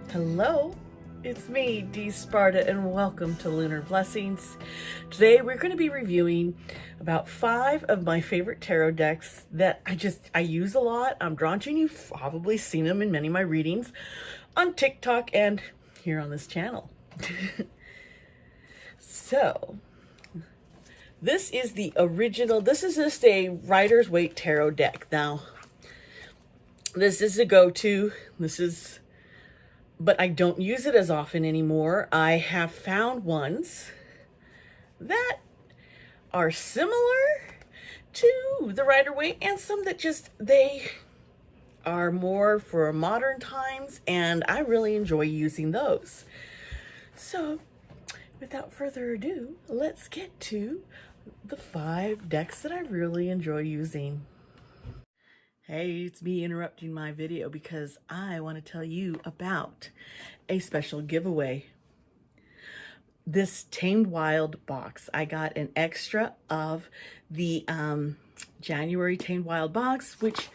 Hello, it's me, Dee Sparta, and welcome to Lunar Blessings. Today we're going to be reviewing about 5 of my favorite tarot decks that I use a lot. I'm drawn to, and you've probably seen them in many of my readings on TikTok and here on this channel. So, this is the original, this is just a Rider's Waite tarot deck. Now, this is a go-to, but I don't use it as often anymore. I have found ones that are similar to the Rider-Waite and some that they are more for modern times, and I really enjoy using those. So, without further ado, let's get to the 5 decks that I really enjoy using. Hey, it's me interrupting my video because I want to tell you about a special giveaway. This Tamed Wild box. I got an extra of the January Tamed Wild box, which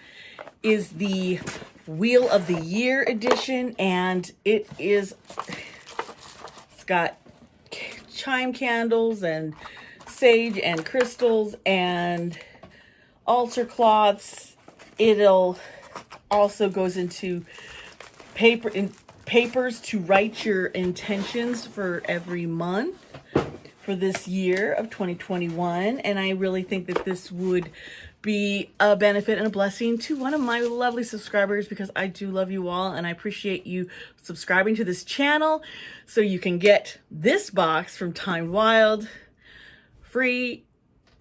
is the Wheel of the Year edition, and it's got chime candles and sage and crystals and altar cloths. It'll also goes into papers to write your intentions for every month for this year of 2021. And I really think that this would be a benefit and a blessing to one of my lovely subscribers, because I do love you all and I appreciate you subscribing to this channel so you can get this box from Tamed Wild free.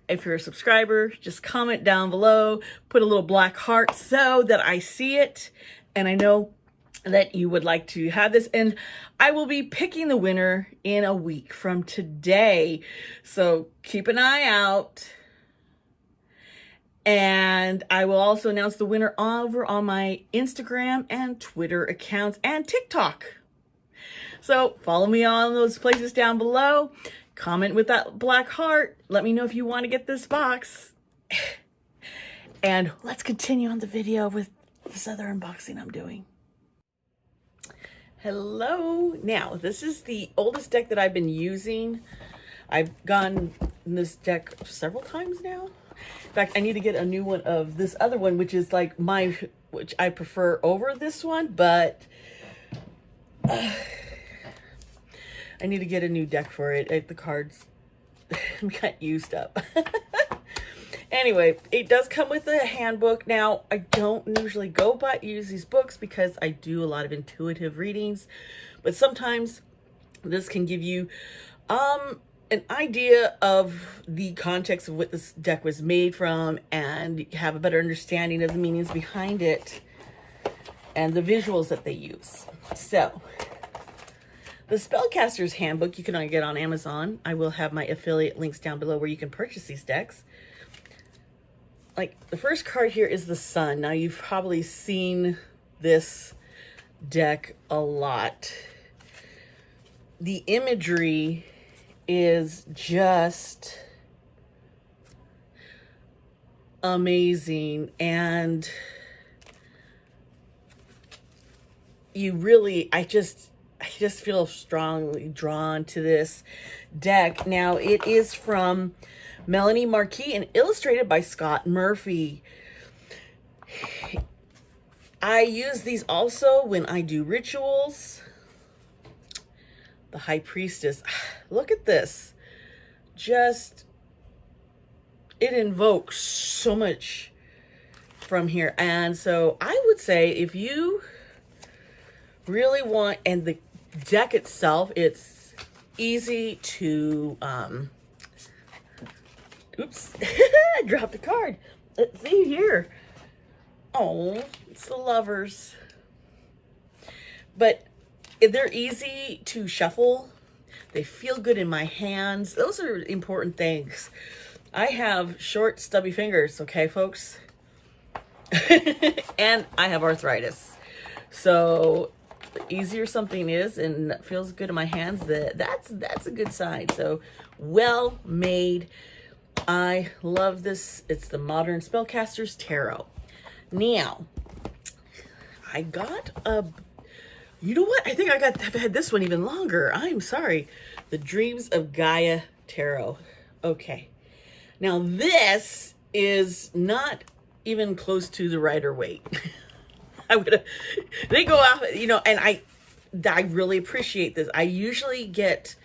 If you're a subscriber, just comment down below, put a little black heart so that I see it and I know that you would like to have this. And I will be picking the winner in a week from today. So keep an eye out. And I will also announce the winner over on my Instagram and Twitter accounts and TikTok. So follow me on those places down below. Comment with that black heart. Let me know if you want to get this box. And let's continue on the video with this other unboxing I'm doing. Hello. Now, this is the oldest deck that I've been using. I've gone in this deck several times now. In fact, I need to get a new one of this other one, which is like which I prefer over this one, but I need to get a new deck for it. The cards got used up. Anyway, it does come with a handbook. Now, I don't usually use these books because I do a lot of intuitive readings, but sometimes this can give you an idea of the context of what this deck was made from and have a better understanding of the meanings behind it and the visuals that they use. So, the Spellcaster's Handbook you can only get on Amazon. I will have my affiliate links down below where you can purchase these decks. Like, the first card here is the Sun. Now, you've probably seen this deck a lot. The imagery is just amazing, and you really, I just feel strongly drawn to this deck. Now, it is from Melanie Marquis and illustrated by Scott Murphy. I use these also when I do rituals. The High Priestess. Look at this. Just, it invokes so much from here. And so I would say if you really want, and the deck itself, it's easy to oops, I dropped a card. Let's see here. Oh, it's the Lovers. But they're easy to shuffle. They feel good in my hands. Those are important things. I have short, stubby fingers, okay, folks? And I have arthritis. So the easier something is and feels good in my hands, that's a good sign. So well made. I love this. It's the Modern Spellcasters Tarot. Now, I got a, you know what? I think I've had this one even longer. I'm sorry. The Dreams of Gaia Tarot. Okay. Now this is not even close to the Rider Waite. They go out, you know, and I really appreciate this. I usually get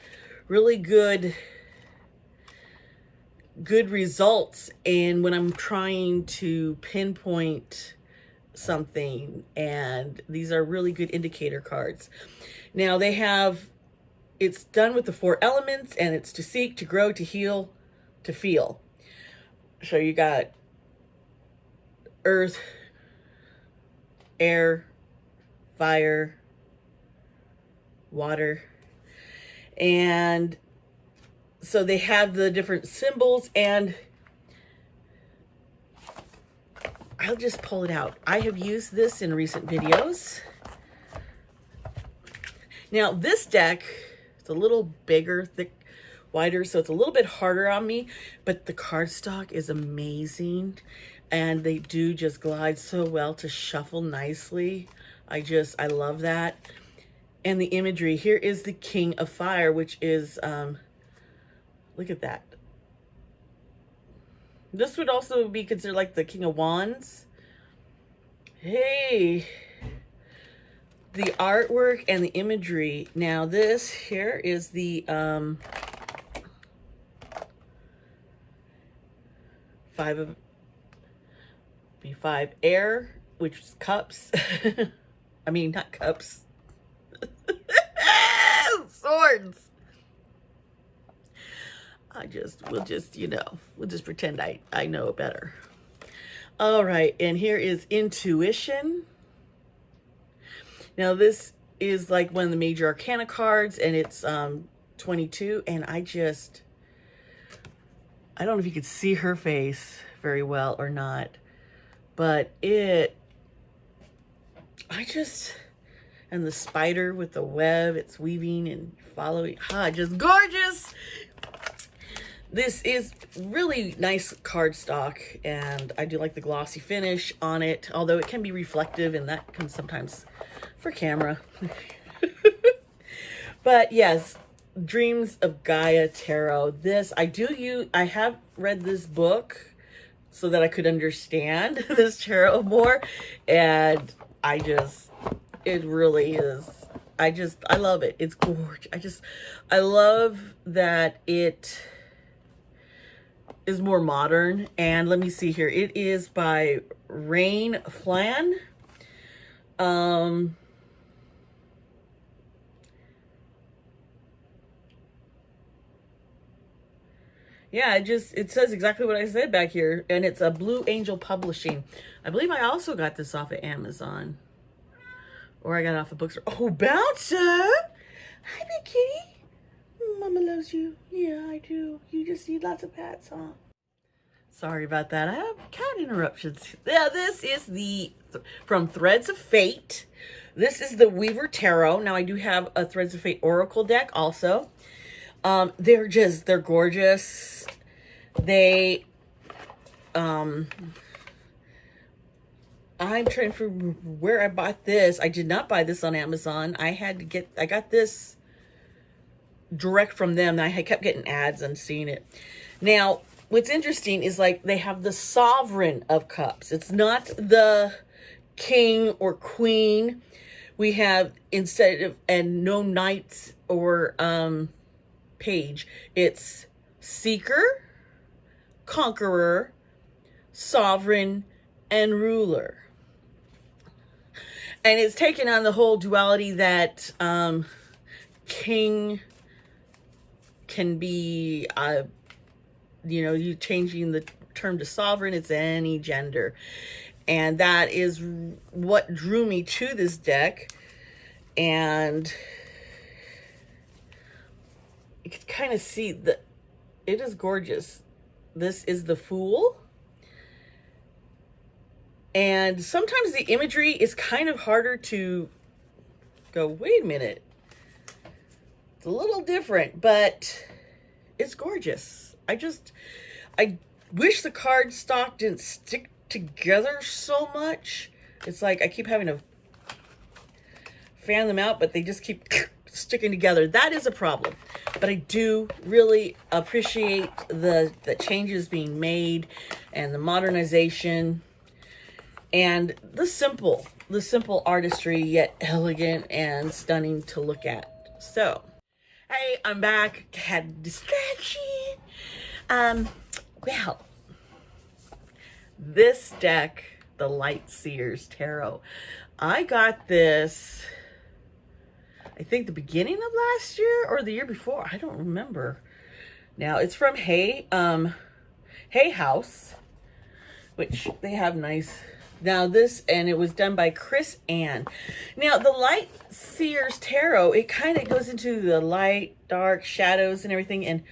really good results, and when I'm trying to pinpoint something, and these are really good indicator cards. Now they have, it's done with the 4 elements, and it's to seek, to grow, to heal, to feel. So you got earth, air, fire, water, and so they have the different symbols, and I'll just pull it out. I have used this in recent videos. Now this deck, it's a little bigger, thick, wider, so it's a little bit harder on me, but the cardstock is amazing, and they do just glide so well to shuffle nicely. I love that. And the imagery, here is the King of Fire, which is, look at that. This would also be considered like the King of Wands. Hey, the artwork and the imagery. Now this here is the B5 air, which is cups. I mean, not cups. Swords. We'll just pretend I know better. All right, and here is intuition. Now this is like one of the major arcana cards, and it's 22, and I don't know if you could see her face very well or not, but and the spider with the web, it's weaving and following, just gorgeous. This is really nice cardstock, and I do like the glossy finish on it, although it can be reflective, and that can sometimes for camera. But yes, Dreams of Gaia Tarot. This, I have read this book so that I could understand this tarot more, and it really is. I love it. It's gorgeous. I love that it is more modern. And let me see here. It is by Rain Flan. Yeah, it says exactly what I said back here, and it's a Blue Angel Publishing. I believe I also got this off of Amazon, or I got it off a bookstore. Oh, Bouncer! Hi, big kitty. Mama loves you. Yeah, I do. You just need lots of pats, huh? Sorry about that. I have cat interruptions. Yeah, this is from Threads of Fate. This is the Weaver Tarot. Now, I do have a Threads of Fate Oracle deck also. They're gorgeous. I'm trying to remember where I bought this. I did not buy this on Amazon. I got this direct from them. I kept getting ads and seeing it. Now, what's interesting is like they have the Sovereign of Cups. It's not the King or Queen. We have and no Knights or Page. It's Seeker, Conqueror, Sovereign, and Ruler. And it's taken on the whole duality that King can be, you changing the term to sovereign, it's any gender. And that is what drew me to this deck. And you can kind of see that it is gorgeous. This is the Fool. And sometimes the imagery is kind of harder to go, wait a minute. It's a little different, but it's gorgeous. I wish the cardstock didn't stick together so much. It's like I keep having to fan them out, but they just keep sticking together. That is a problem. But I do really appreciate the changes being made and the modernization and the simple artistry, yet elegant and stunning to look at. So, hey, I'm back. Had a distraction. Well, this deck, the Light Sears Tarot, I got this, I think the beginning of last year or the year before. I don't remember. Now, it's from Hay House, which they have nice. Now this, and it was done by Chris Ann. Now the Light Sears Tarot, it kind of goes into the light, dark, shadows and everything. And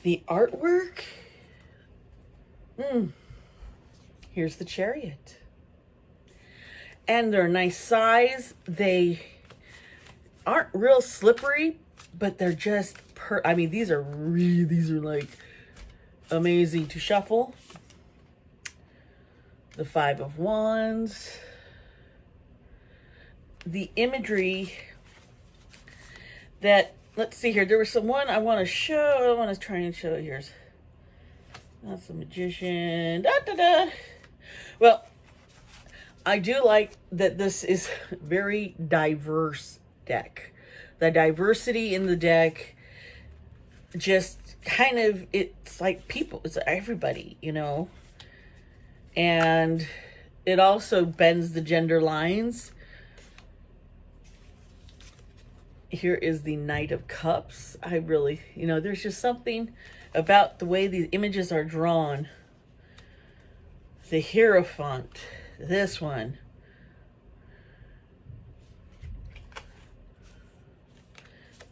the artwork, here's the Chariot. And they're a nice size. They aren't real slippery, but they're just, I mean, these are like amazing to shuffle. The Five of Wands. The imagery that, let's see here. There was some one I want to show. I want to try and show it here. That's the Magician. Da, da, da. Well, I do like that this is a very diverse deck. The diversity in the deck just kind of, it's like people, it's everybody, you know. And it also bends the gender lines. Here is the Knight of Cups. I really, you know, there's just something about the way these images are drawn. The Hierophant, this one.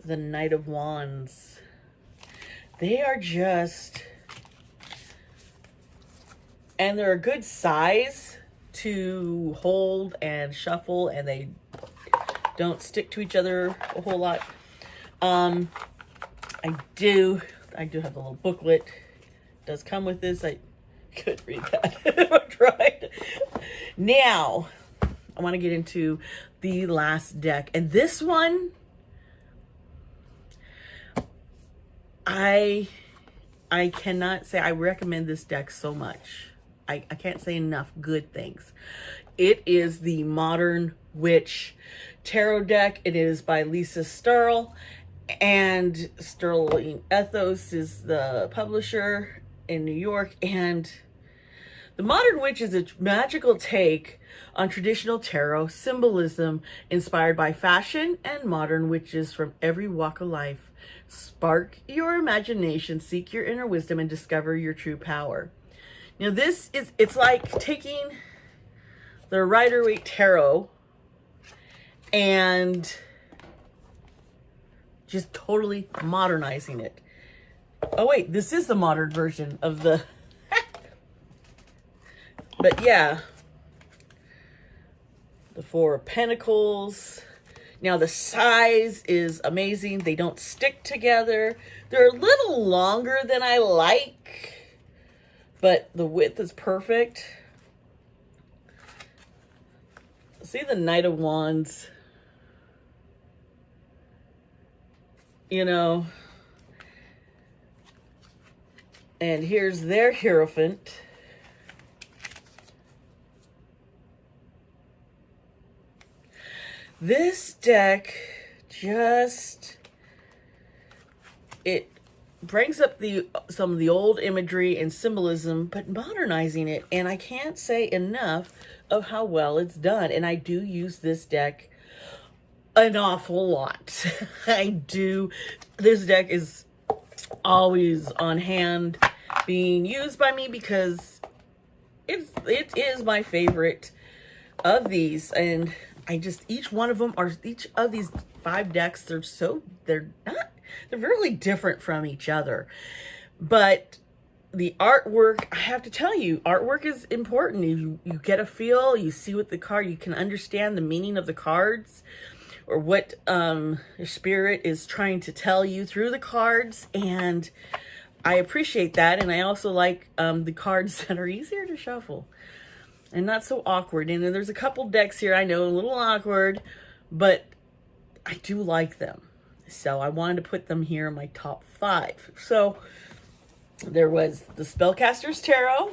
The Knight of Wands. They are just, and they're a good size to hold and shuffle, and they don't stick to each other a whole lot. I do have a little booklet. It does come with this. I could read that. I tried. Now, I want to get into the last deck. And this one, I cannot say I recommend this deck so much. I can't say enough good things. It is the Modern Witch Tarot deck. It is by Lisa Sterl, and Sterling Ethos is the publisher in New York. And the Modern Witch is a magical take on traditional tarot symbolism inspired by fashion and modern witches from every walk of life. Spark your imagination, seek your inner wisdom, and discover your true power. Now this is, it's like taking the Rider-Waite Tarot and just totally modernizing it. Oh wait, this is the modern version of the, but yeah. The Four of Pentacles. Now the size is amazing. They don't stick together. They're a little longer than I like, but the width is perfect. See the Knight of Wands. You know. And here's their Hierophant. This deck just, it brings up some of the old imagery and symbolism, but modernizing it. And I can't say enough of how well it's done. And I do use this deck an awful lot. I do. This deck is always on hand being used by me because it is my favorite of these. And I just, each one of them are, each of these 5 decks, they're really different from each other. But the artwork, I have to tell you, artwork is important. You get a feel, you see what the card, you can understand the meaning of the cards, or what your spirit is trying to tell you through the cards. And I appreciate that. And I also like the cards that are easier to shuffle and not so awkward. And then there's a couple decks here I know a little awkward, but I do like them. So I wanted to put them here in my top 5. So there was the Spellcaster's Tarot,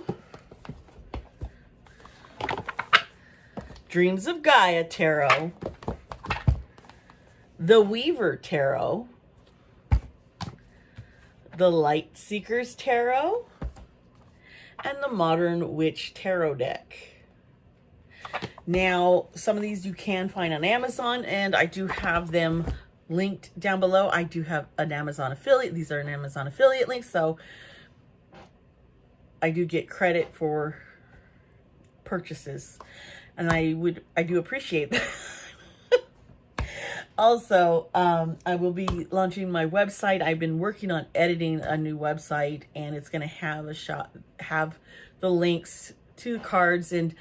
Dreams of Gaia Tarot, the Weaver Tarot, the Light Seekers Tarot, and the Modern Witch Tarot deck. Now, some of these you can find on Amazon, and I do have them linked down below. I do have an Amazon affiliate. These are an Amazon affiliate links, so I do get credit for purchases, and I do appreciate that. Also, I will be launching my website. I've been working on editing a new website, and it's going to have the links to the cards and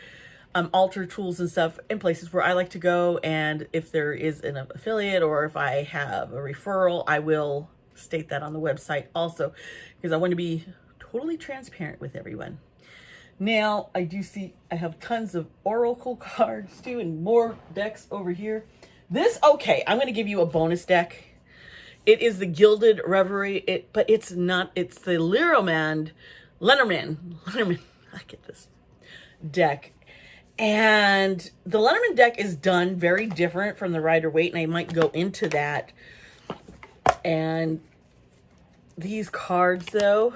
altar tools and stuff in places where I like to go. And if there is an affiliate or if I have a referral, I will state that on the website also, because I want to be totally transparent with everyone. Now, I do see I have tons of oracle cards too, and more decks over here. This, okay, I'm going to give you a bonus deck. It is the Gilded Reverie, but it's not, it's the Lenormand, I get this deck. And the Lenormand deck is done very different from the Rider-Waite, and I might go into that. And these cards, though,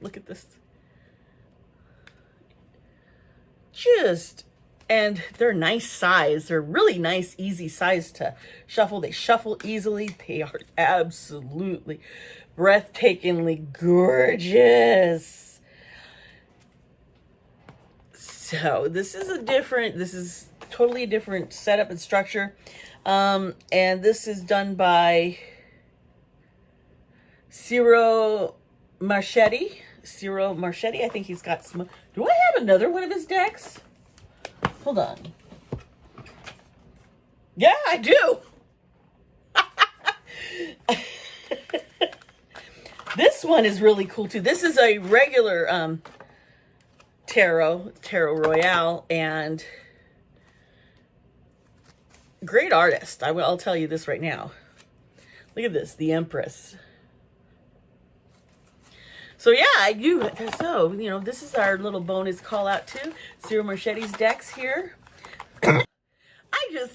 look at this. And they're nice size. They're really nice, easy size to shuffle. They shuffle easily. They are absolutely breathtakingly gorgeous. So this is totally a different setup and structure. And this is done by Ciro Marchetti. I think he's got some. Do I have another one of his decks? Hold on. Yeah, I do. This one is really cool too. This is a regular tarot Royale, and great artist. I'll tell you this right now. Look at this, the Empress. So yeah, I do. So, you know, this is our little bonus call out too. Ciro Marchetti's decks here.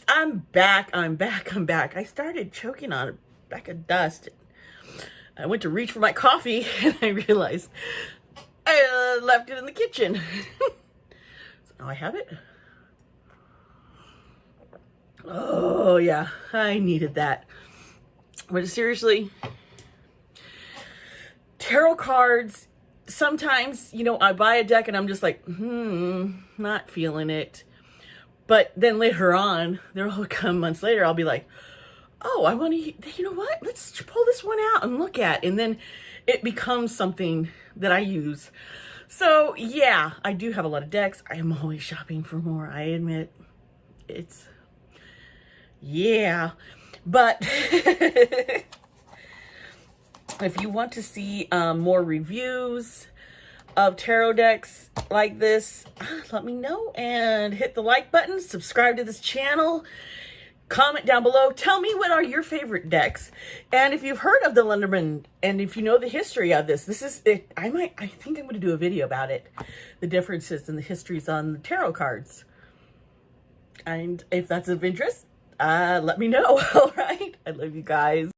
I'm back. I started choking on a back of dust. I went to reach for my coffee and I realized I left it in the kitchen. So now I have it. Oh yeah, I needed that. But seriously, tarot cards, sometimes, you know, I buy a deck and I'm just like, not feeling it. But then later on, there'll come months later, I'll be like, oh, I want to, you know what? Let's pull this one out and look at. And then it becomes something that I use. So yeah, I do have a lot of decks. I am always shopping for more. I admit yeah. But if you want to see more reviews of tarot decks like this, let me know and hit the like button, subscribe to this channel, comment down below, tell me what are your favorite decks, and if you've heard of the Lenormand and if you know the history of this is it. I think I'm going to do a video about it, the differences and the histories on the tarot cards, and if that's of interest, let me know. All right, I love you guys.